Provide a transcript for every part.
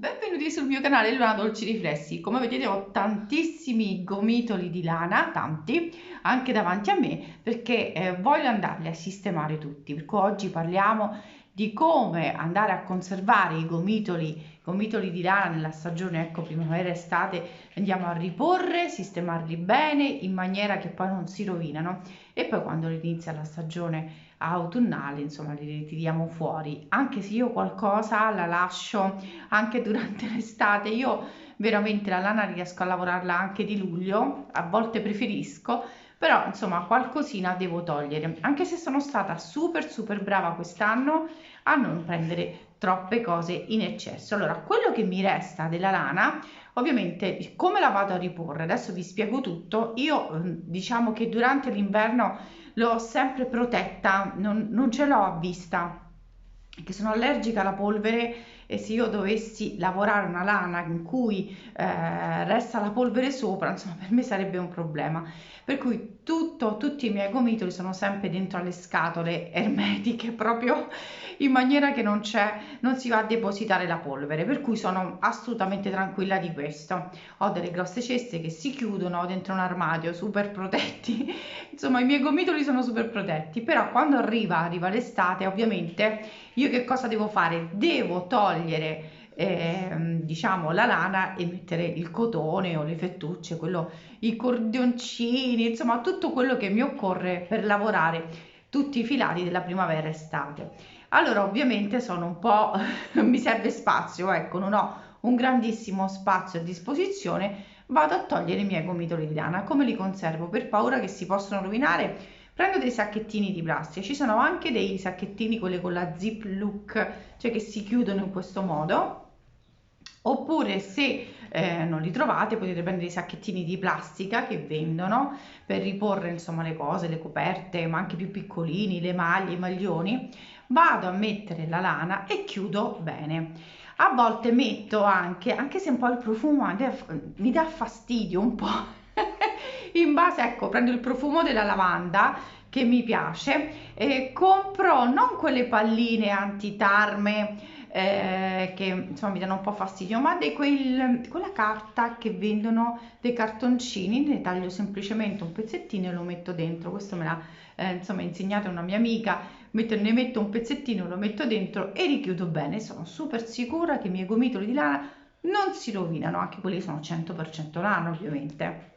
Benvenuti sul mio canale Luna Dolci Riflessi. Come vedete ho tantissimi gomitoli di lana, tanti, anche davanti a me, perché voglio andarli a sistemare tutti. Per cui oggi parliamo di come andare a conservare i gomitoli di lana nella stagione, ecco, primavera-estate. Andiamo a riporre, sistemarli bene in maniera che poi non si rovinano e poi quando inizia la stagione autunnale, insomma, li ritiriamo fuori. Anche se io qualcosa la lascio anche durante l'estate. Io veramente la lana riesco a lavorarla anche di luglio, a volte preferisco, però insomma qualcosina devo togliere, anche se sono stata super brava quest'anno a non prendere troppe cose in eccesso. Allora, quello che mi resta della lana, ovviamente, come la vado a riporre? Adesso vi spiego tutto. Io diciamo che durante l'inverno l'ho sempre protetta, non ce l'ho a vista, che sono allergica alla polvere e se io dovessi lavorare una lana in cui resta la polvere sopra, insomma, per me sarebbe un problema. Per cui tutti i miei gomitoli sono sempre dentro alle scatole ermetiche, proprio in maniera che non si va a depositare la polvere, per cui sono assolutamente tranquilla di questo. Ho delle grosse ceste che si chiudono dentro un armadio, super protetti. Insomma, i miei gomitoli sono super protetti, però quando arriva l'estate, ovviamente io che cosa devo fare? Devo togliere diciamo la lana e mettere il cotone o le fettucce, i cordioncini, insomma tutto quello che mi occorre per lavorare tutti i filati della primavera estate. Allora ovviamente sono un po' mi serve spazio, ecco, non ho un grandissimo spazio a disposizione, vado a togliere i miei gomitoli di lana. Come li conservo? Per paura che si possano rovinare, prendo dei sacchettini di plastica. Ci sono anche dei sacchettini, quelli con la zip look, cioè che si chiudono in questo modo. Oppure se non li trovate potete prendere i sacchettini di plastica che vendono per riporre insomma le cose, le coperte, ma anche più piccolini, le maglie, i maglioni. Vado a mettere la lana e chiudo bene. A volte metto anche se un po' il profumo mi dà fastidio un po', in base, ecco, prendo il profumo della lavanda che mi piace e compro non quelle palline antitarme che insomma mi danno un po' fastidio, ma quella carta che vendono dei cartoncini, ne taglio semplicemente un pezzettino e lo metto dentro. Questo me l'ha insomma insegnato una mia amica, ne metto un pezzettino, lo metto dentro e richiudo bene. Sono super sicura che i miei gomitoli di lana non si rovinano, anche quelli sono 100% lana ovviamente,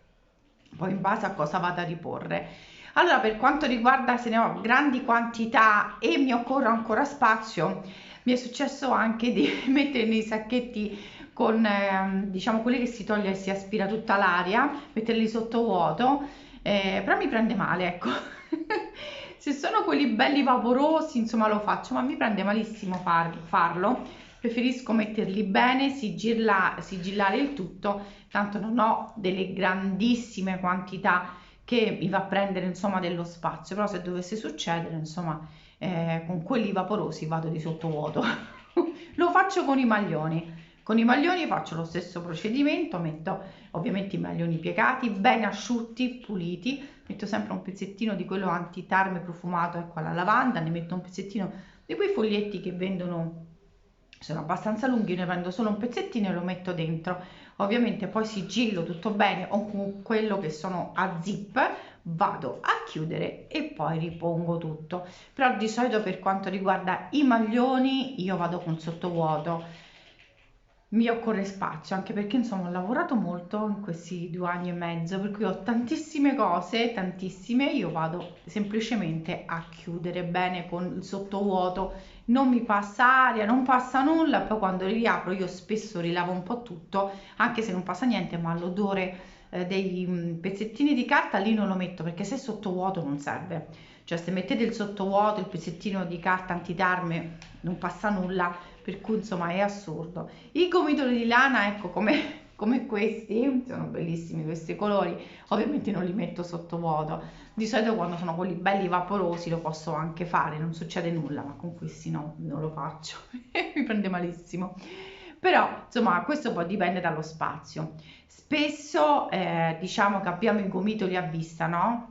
poi in base a cosa vado a riporre. Allora, per quanto riguarda se ne ho grandi quantità e mi occorre ancora spazio, mi è successo anche di mettere nei sacchetti con diciamo quelli che si toglie e si aspira tutta l'aria, metterli sotto vuoto, però mi prende male, ecco. Se sono quelli belli vaporosi, insomma lo faccio, ma mi prende malissimo farlo. Preferisco metterli bene, sigillare il tutto, tanto non ho delle grandissime quantità che mi va a prendere insomma dello spazio, però se dovesse succedere insomma con quelli vaporosi vado di sottovuoto. Lo faccio con i maglioni faccio lo stesso procedimento, metto ovviamente i maglioni piegati, ben asciutti, puliti, metto sempre un pezzettino di quello antitarme profumato, ecco, alla lavanda, ne metto un pezzettino di quei foglietti che vendono, sono abbastanza lunghi, ne prendo solo un pezzettino e lo metto dentro. Ovviamente poi sigillo tutto bene o con quello che sono a zip, vado a chiudere e poi ripongo tutto. Però di solito per quanto riguarda i maglioni io vado con sottovuoto, mi occorre spazio, anche perché insomma ho lavorato molto in questi 2 anni e mezzo, per cui ho tantissime cose, tantissime, io vado semplicemente a chiudere bene con il sottovuoto, non mi passa aria, non passa nulla, poi quando li riapro io spesso rilavo un po' tutto, anche se non passa niente, ma l'odore dei pezzettini di carta lì non lo metto, perché se è sottovuoto non serve. Cioè se mettete il sottovuoto, il pezzettino di carta antidarme, non passa nulla, per cui insomma è assurdo. I gomitoli di lana, ecco, come questi, sono bellissimi questi colori, ovviamente non li metto sotto vuoto. Di solito quando sono quelli belli vaporosi lo posso anche fare, non succede nulla, ma con questi no, non lo faccio, mi prende malissimo. Però insomma questo poi dipende dallo spazio. Spesso diciamo che abbiamo i gomitoli a vista, no?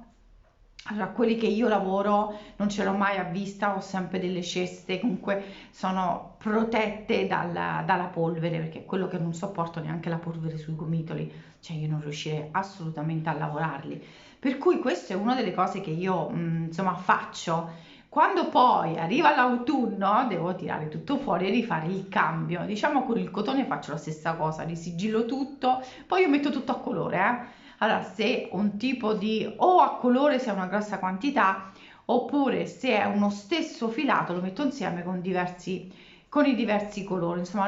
Allora, quelli che io lavoro non ce l'ho mai a vista, ho sempre delle ceste, comunque sono protette dalla polvere, perché è quello che non sopporto, neanche la polvere sui gomitoli, cioè io non riuscirei assolutamente a lavorarli. Per cui questa è una delle cose che io insomma faccio. Quando poi arriva l'autunno devo tirare tutto fuori e rifare il cambio. Diciamo con il cotone faccio la stessa cosa, risigillo tutto, poi io metto tutto a colore, eh. Allora, se un tipo di o a colore se è una grossa quantità, oppure se è uno stesso filato lo metto insieme con i diversi colori. Insomma,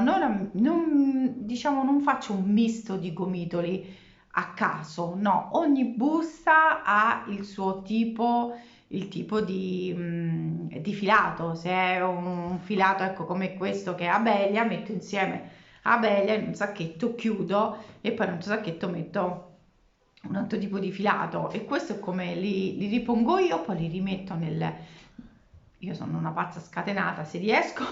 diciamo, non faccio un misto di gomitoli a caso, no, ogni busta ha il suo tipo, il tipo di filato. Se è un filato, ecco, come questo che è abelia, metto insieme abelia in un sacchetto, chiudo e poi in un altro sacchetto metto un altro tipo di filato, e questo è come li ripongo io, poi li rimetto io sono una pazza scatenata, se riesco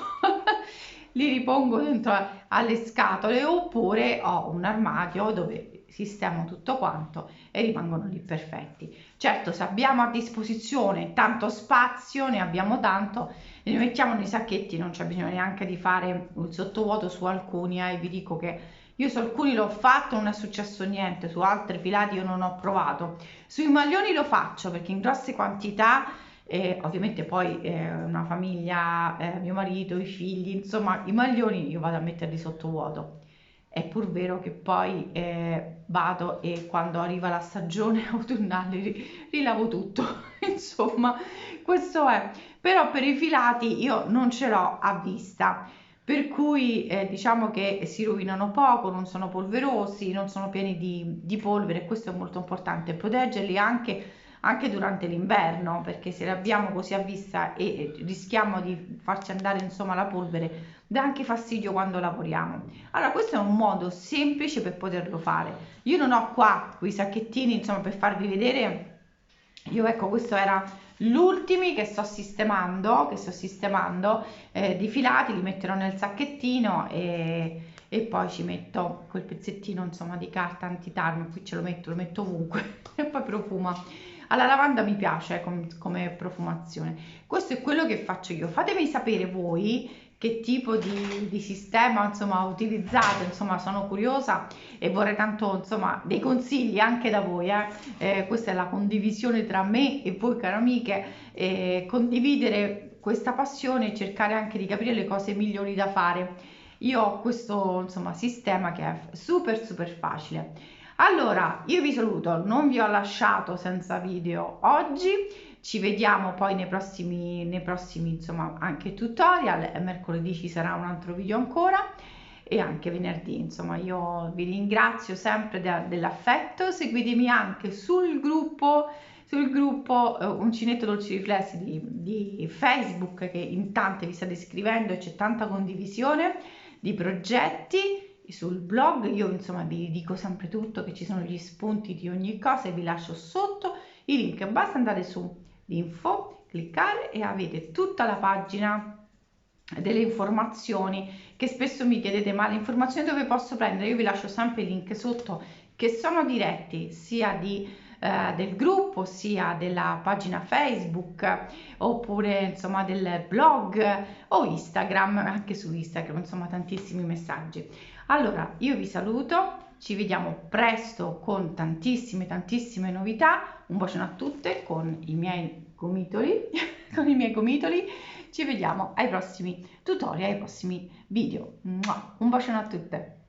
li ripongo dentro alle scatole, oppure ho un armadio dove sistemo tutto quanto e rimangono lì perfetti. Certo, se abbiamo a disposizione tanto spazio, ne abbiamo tanto, li mettiamo nei sacchetti, non c'è bisogno neanche di fare il sottovuoto su alcuni, e vi dico che io su alcuni l'ho fatto, non è successo niente, su altri filati io non ho provato. Sui maglioni lo faccio perché in grosse quantità, ovviamente poi una famiglia, mio marito, i figli, insomma i maglioni io vado a metterli sotto vuoto. È pur vero che poi vado e quando arriva la stagione autunnale rilavo tutto, insomma questo è. Però per i filati io non ce l'ho a vista, per cui diciamo che si rovinano poco, non sono polverosi, non sono pieni di polvere, e questo è molto importante, proteggerli anche durante l'inverno, perché se li abbiamo così a vista e rischiamo di farci andare insomma la polvere, dà anche fastidio quando lavoriamo. Allora questo è un modo semplice per poterlo fare. Io non ho qua quei sacchettini insomma per farvi vedere. Io ecco, questo era l'ultimi che sto sistemando, di filati, li metterò nel sacchettino e poi ci metto quel pezzettino insomma di carta antitarmo, qui lo metto ovunque e poi profuma. Alla lavanda mi piace come profumazione. Questo è quello che faccio io. Fatemi sapere voi che tipo di sistema insomma utilizzate, insomma sono curiosa e vorrei tanto insomma dei consigli anche da voi, questa è la condivisione tra me e voi cari amiche, condividere questa passione e cercare anche di capire le cose migliori da fare. Io ho questo insomma sistema che è super super facile. Allora io vi saluto, non vi ho lasciato senza video oggi, ci vediamo poi nei prossimi insomma anche tutorial. Mercoledì ci sarà un altro video ancora e anche venerdì. Insomma, io vi ringrazio sempre dell'affetto. Seguitemi anche sul gruppo Uncinetto Dolci Riflessi di Facebook, che in tante vi state iscrivendo e c'è tanta condivisione di progetti. Sul blog io insomma vi dico sempre tutto, che ci sono gli spunti di ogni cosa e vi lascio sotto i link. Basta andare su l'info, cliccare e avete tutta la pagina delle informazioni, che spesso mi chiedete ma le informazioni dove posso prendere. Io vi lascio sempre i link sotto che sono diretti sia del gruppo sia della pagina Facebook, oppure insomma del blog o Instagram, anche su Instagram insomma tantissimi messaggi. Allora io vi saluto, ci vediamo presto con tantissime novità. Un bacione a tutte con i miei gomitoli con i miei gomitoli. Ci vediamo ai prossimi tutorial, ai prossimi video. Un bacione a tutte.